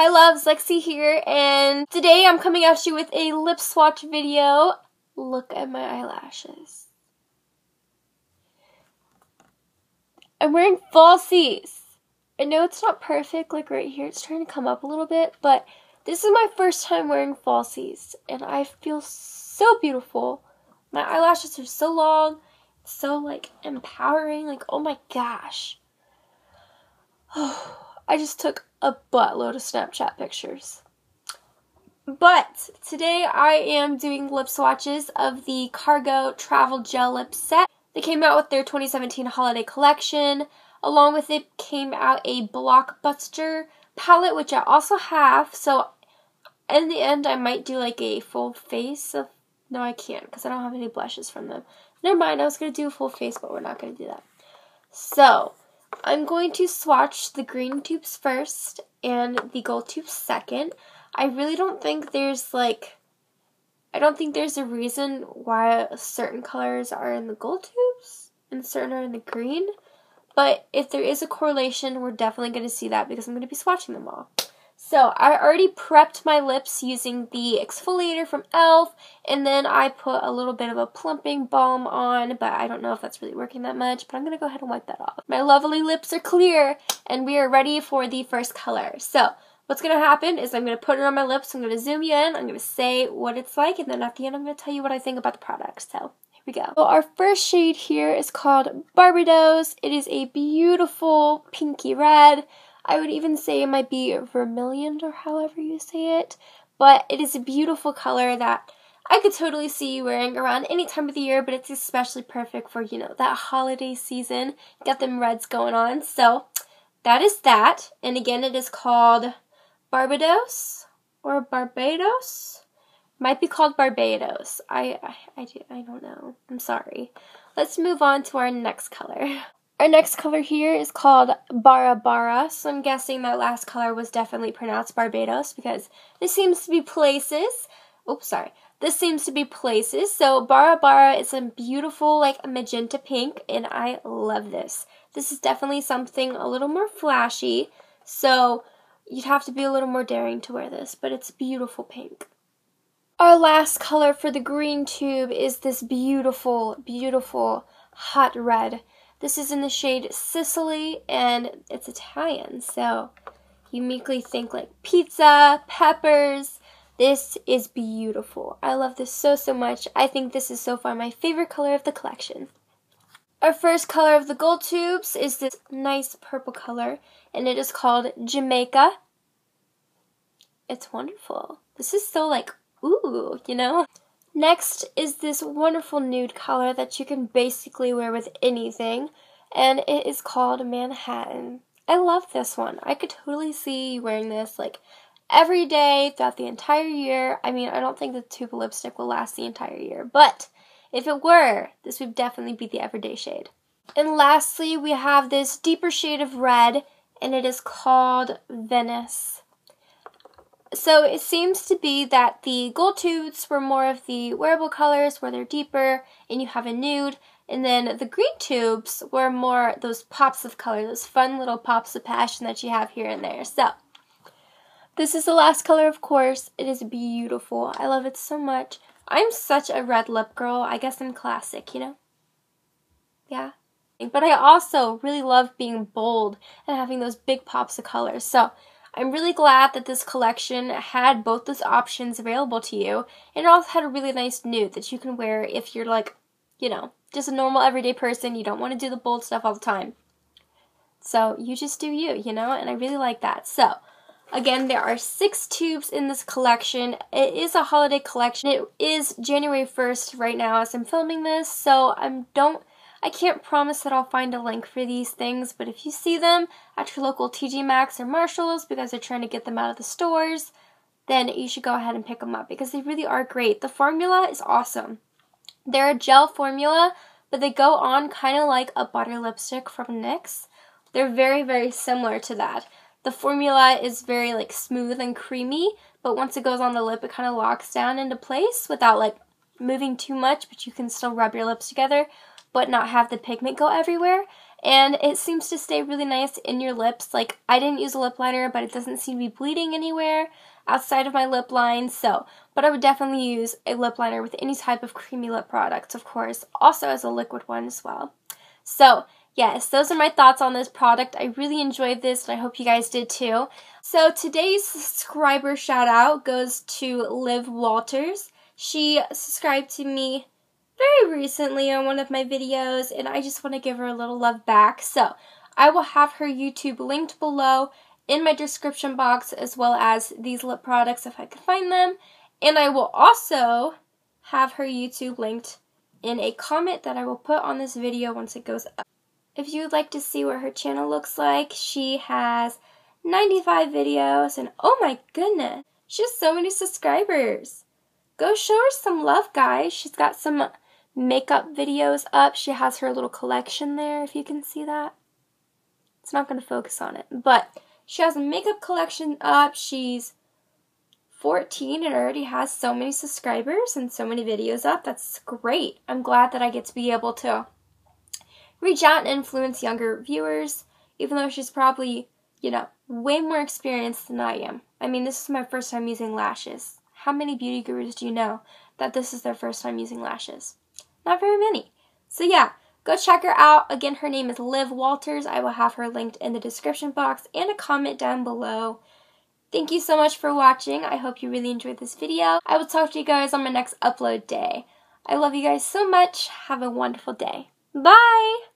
Hi loves, Lexie here, and today I'm coming at you with a lip swatch video. Look at my eyelashes. I'm wearing falsies. I know it's not perfect, like right here, it's trying to come up a little bit, but this is my first time wearing falsies, and I feel so beautiful. My eyelashes are so long, so like empowering, like oh my gosh. I just took a buttload of Snapchat pictures. But today I am doing lip swatches of the Cargo Travel Gel Lip Set. They came out with their 2017 holiday collection. Along with it came out a Blockbuster palette, which I also have. So in the end, I might do like a full face of... No, I can't because I don't have any blushes from them. Never mind, I was going to do a full face, but we're not going to do that. So I'm going to swatch the green tubes first and the gold tubes second. I really don't think there's a reason why certain colors are in the gold tubes and certain are in the green. But if there is a correlation, we're definitely going to see that because I'm going to be swatching them all. So I already prepped my lips using the exfoliator from e.l.f. and then I put a little bit of a plumping balm on, but I don't know if that's really working that much, but I'm going to go ahead and wipe that off. My lovely lips are clear and we are ready for the first color. So what's going to happen is I'm going to put it on my lips, I'm going to zoom you in, I'm going to say what it's like, and then at the end I'm going to tell you what I think about the product. So here we go. So our first shade here is called Barbados. It is a beautiful pinky red. I would even say it might be vermilion or however you say it, but it is a beautiful color that I could totally see you wearing around any time of the year, but it's especially perfect for, you know, that holiday season. Got them reds going on, so that is that. And again, it is called Barbados or Barbados. Might be called Barbados. I don't know. I'm sorry. Let's move on to our next color. Our next color here is called Bara Bara, so I'm guessing that last color was definitely pronounced Barbados because this seems to be places. Oops, sorry. This seems to be places. So Bara Bara is a beautiful like magenta pink, and I love this. This is definitely something a little more flashy, so you'd have to be a little more daring to wear this, but it's beautiful pink. Our last color for the green tube is this beautiful, beautiful hot red. This is in the shade Sicily, and it's Italian, so you immediately think like pizza, peppers. This is beautiful. I love this so, so much. I think this is so far my favorite color of the collection. Our first color of the gold tubes is this nice purple color, and it is called Jamaica. It's wonderful. This is so like, ooh, you know? Next is this wonderful nude color that you can basically wear with anything, and it is called Manhattan. I love this one. I could totally see you wearing this like every day throughout the entire year. I mean, I don't think the tube of lipstick will last the entire year, but if it were, this would definitely be the everyday shade. And lastly, we have this deeper shade of red, and it is called Venice. So it seems to be that the gold tubes were more of the wearable colors where they're deeper and you have a nude, and then the green tubes were more those pops of color, those fun little pops of passion that you have here and there. So this is the last color, of course. It is beautiful. I love it so much. I'm such a red lip girl. I guess I'm classic, you know? Yeah. But I also really love being bold and having those big pops of colors. So I'm really glad that this collection had both those options available to you, and it also had a really nice nude that you can wear if you're like, you know, just a normal everyday person. You don't want to do the bold stuff all the time. So you just do you, you know, and I really like that. So again, there are 6 tubes in this collection. It is a holiday collection. It is January 1st right now as I'm filming this, so I can't promise that I'll find a link for these things, but if you see them at your local TJ Maxx or Marshalls because they're trying to get them out of the stores, then you should go ahead and pick them up because they really are great. The formula is awesome. They're a gel formula, but they go on kind of like a butter lipstick from NYX. They're very, very similar to that. The formula is very like smooth and creamy, but once it goes on the lip, it kind of locks down into place without like moving too much, but you can still rub your lips together but not have the pigment go everywhere. and it seems to stay really nice in your lips. Like, I didn't use a lip liner, but it doesn't seem to be bleeding anywhere outside of my lip line, but I would definitely use a lip liner with any type of creamy lip product, of course, also as a liquid one as well. So, yes, those are my thoughts on this product. I really enjoyed this, and I hope you guys did too. So today's subscriber shout out goes to Liv Walters. She subscribed to me very recently on one of my videos, and I just want to give her a little love back. So I will have her YouTube linked below in my description box, as well as these lip products if I can find them. And I will also have her YouTube linked in a comment that I will put on this video once it goes up. If you would like to see what her channel looks like, she has 95 videos, and oh my goodness, she has so many subscribers. Go show her some love, guys. She's got some makeup videos up. She has her little collection there, if you can see that. It's not going to focus on it, but she has a makeup collection up. She's 14 and already has so many subscribers and so many videos up. That's great. I'm glad that I get to be able to reach out and influence younger viewers, even though she's probably, way more experienced than I am. I mean, this is my first time using lashes. How many beauty gurus do you know that this is their first time using lashes? Not very many. So yeah, go check her out. Again, her name is Liv Walters. I will have her linked in the description box and a comment down below. Thank you so much for watching. I hope you really enjoyed this video. I will talk to you guys on my next upload day. I love you guys so much. Have a wonderful day. Bye!